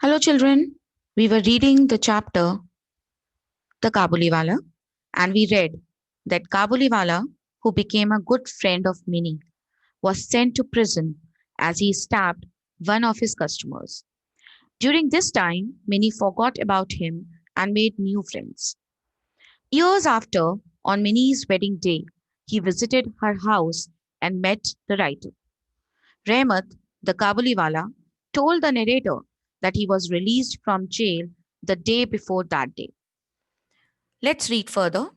Hello, children. We were reading the chapter The Kabuliwala, and we read that Kabuliwala, who became a good friend of Minnie, was sent to prison as he stabbed one of his customers. During this time, Minnie forgot about him and made new friends. Years after, on Minnie's wedding day, he visited her house and met the writer. Rehmat, the Kabuliwala, told the narrator that he was released from jail the day before that day. Let's read further.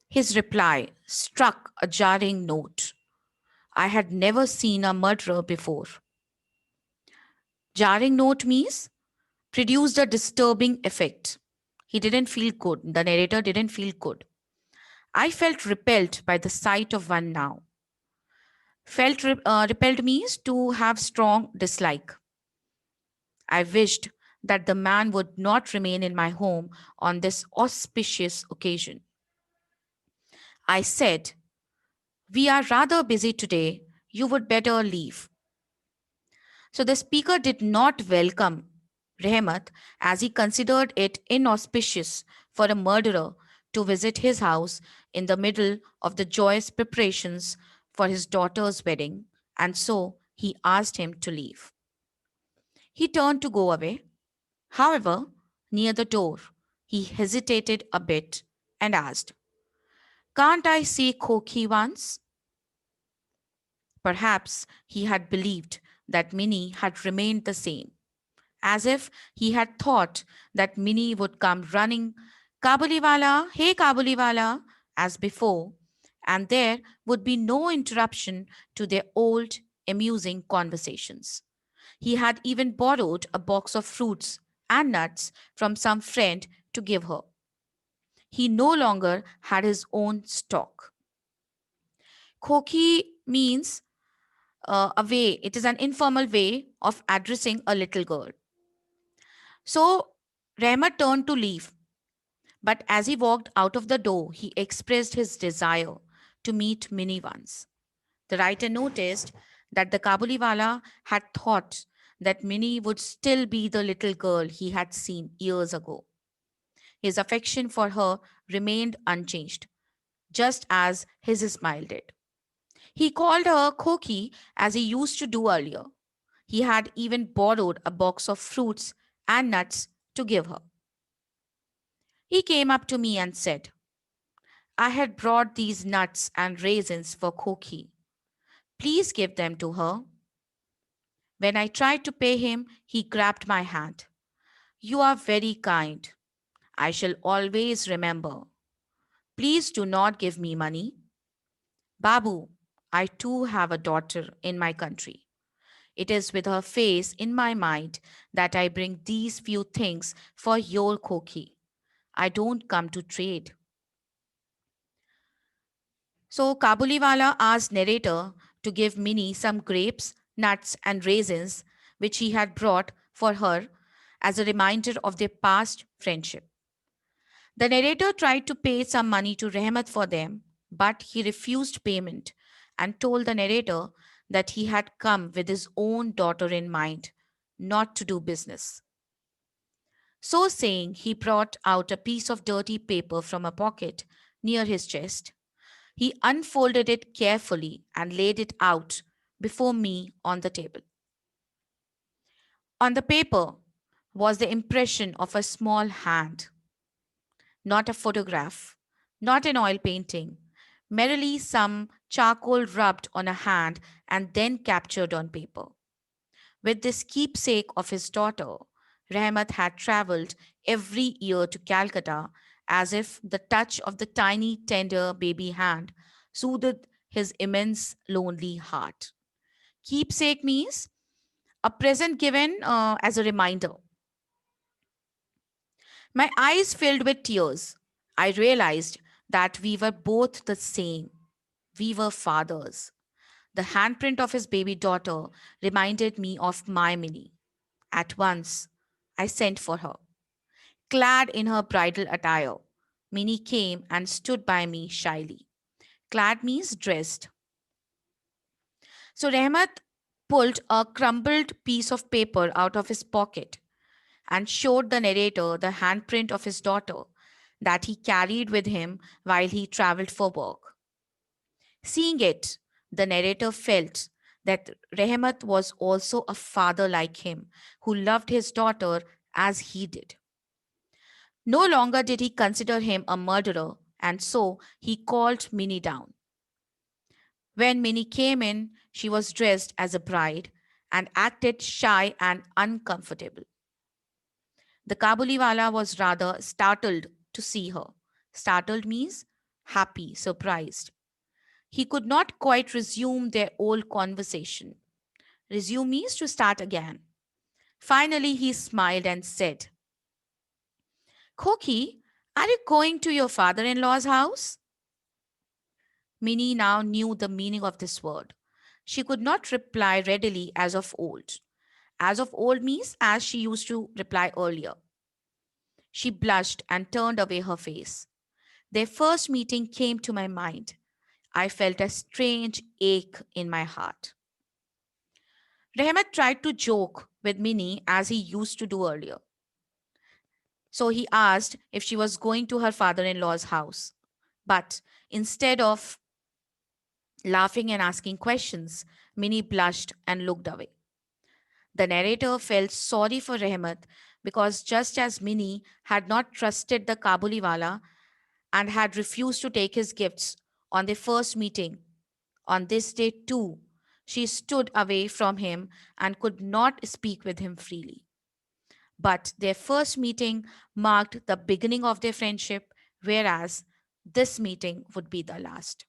His reply struck a jarring note. I had never seen a murderer before. Jarring note means produced a disturbing effect. He didn't feel good. The narrator didn't feel good. I felt repelled by the sight of one now. Repelled means to have strong dislike. I wished that the man would not remain in my home on this auspicious occasion. I said, we are rather busy today. You would better leave. So the speaker did not welcome Rehmat as he considered it inauspicious for a murderer to visit his house in the middle of the joyous preparations for his daughter's wedding, and so he asked him to leave. He turned to go away. However, near the door, he hesitated a bit and asked, can't I see Koki once? Perhaps he had believed that Minnie had remained the same, as if he had thought that Minnie would come running, Kabuliwala, hey Kabuliwala, as before, and there would be no interruption to their old, amusing conversations. He had even borrowed a box of fruits and nuts from some friend to give her. He no longer had his own stock. Koki means a way, it is an informal way of addressing a little girl. So Rehmat turned to leave, but as he walked out of the door, he expressed his desire to meet Minnie once. The writer noticed that the Kabuliwala had thought that Minnie would still be the little girl he had seen years ago. His affection for her remained unchanged, just as his smile did. He called her Koki as he used to do earlier. He had even borrowed a box of fruits and nuts to give her. He came up to me and said, I had brought these nuts and raisins for Koki. Please give them to her. When I tried to pay him, he grabbed my hand. You are very kind. I shall always remember. Please do not give me money. Babu, I too have a daughter in my country. It is with her face in my mind that I bring these few things for your Koki. I don't come to trade. So Kabuliwala asked narrator to give Minnie some grapes, nuts, and raisins which he had brought for her as a reminder of their past friendship. The narrator tried to pay some money to Rehmat for them, but he refused payment and told the narrator that he had come with his own daughter in mind, not to do business. So saying, he brought out a piece of dirty paper from a pocket near his chest. He unfolded it carefully and laid it out before me on the table. On the paper was the impression of a small hand, not a photograph, not an oil painting, merely some charcoal rubbed on a hand and then captured on paper. With this keepsake of his daughter, Rahmat had traveled every year to Calcutta as if the touch of the tiny, tender baby hand soothed his immense, lonely heart. Keepsake means a present given as a reminder. My eyes filled with tears. I realized that we were both the same. We were fathers. The handprint of his baby daughter reminded me of my Minnie. At once, I sent for her. Clad in her bridal attire, Minnie came and stood by me shyly. Clad means dressed. So Rehmat pulled a crumpled piece of paper out of his pocket and showed the narrator the handprint of his daughter that he carried with him while he traveled for work. Seeing it, the narrator felt that Rehmat was also a father like him who loved his daughter as he did. No longer did he consider him a murderer, and so he called Minnie down. When Minnie came in, she was dressed as a bride and acted shy and uncomfortable. The Kabuliwala was rather startled to see her. Startled means happy, surprised. He could not quite resume their old conversation. Resume means to start again. Finally, he smiled and said, Koki, are you going to your father in law's house? Minnie now knew the meaning of this word. She could not reply readily as of old. As of old means as she used to reply earlier. She blushed and turned away her face. Their first meeting came to my mind. I felt a strange ache in my heart. Rehmat tried to joke with Minnie as he used to do earlier. So he asked if she was going to her father in law's house. But instead of laughing and asking questions, Minnie blushed and looked away. The narrator felt sorry for Rehmat because just as Minnie had not trusted the Kabuliwala and had refused to take his gifts on their first meeting, on this day too, she stood away from him and could not speak with him freely. But their first meeting marked the beginning of their friendship, whereas this meeting would be the last.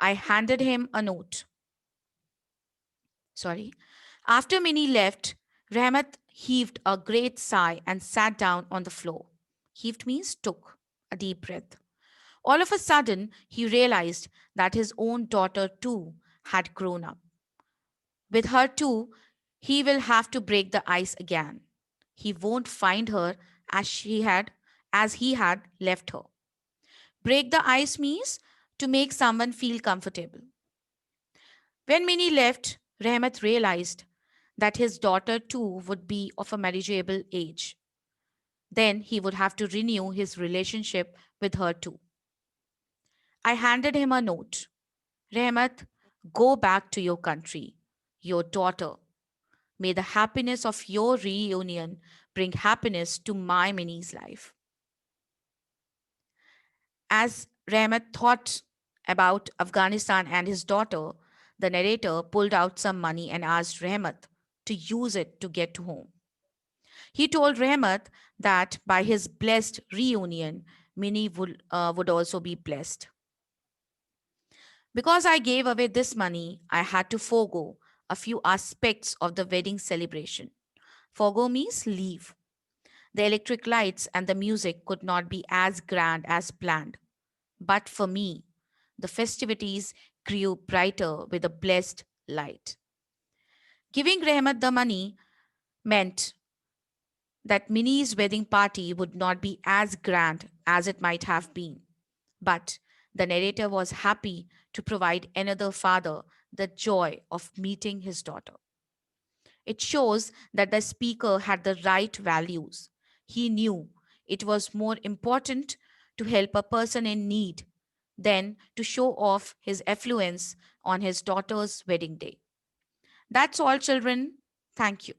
I handed him a note. Sorry. After Minnie left, Rahmat heaved a great sigh and sat down on the floor. Heaved means took a deep breath. All of a sudden, he realized that his own daughter too had grown up. With her too, he will have to break the ice again. He won't find her as he had left her. Break the ice means to make someone feel comfortable. When Minnie left, Rehmat realized that his daughter too would be of a marriageable age. Then he would have to renew his relationship with her too. I handed him a note. Rehmat, go back to your country, your daughter. May the happiness of your reunion bring happiness to my Minnie's life. As Rehmat thought about Afghanistan and his daughter, the narrator pulled out some money and asked Rehmat to use it to get home. He told Rehmat that by his blessed reunion, Minnie would also be blessed. Because I gave away this money, I had to forego a few aspects of the wedding celebration. Forgo means leave. The electric lights and the music could not be as grand as planned. But for me, the festivities grew brighter with a blessed light. Giving Rehmat the money meant that Minnie's wedding party would not be as grand as it might have been. But the narrator was happy to provide another father the joy of meeting his daughter. It shows that the speaker had the right values. He knew it was more important to help a person in need than to show off his affluence on his daughter's wedding day. That's all, children. Thank you.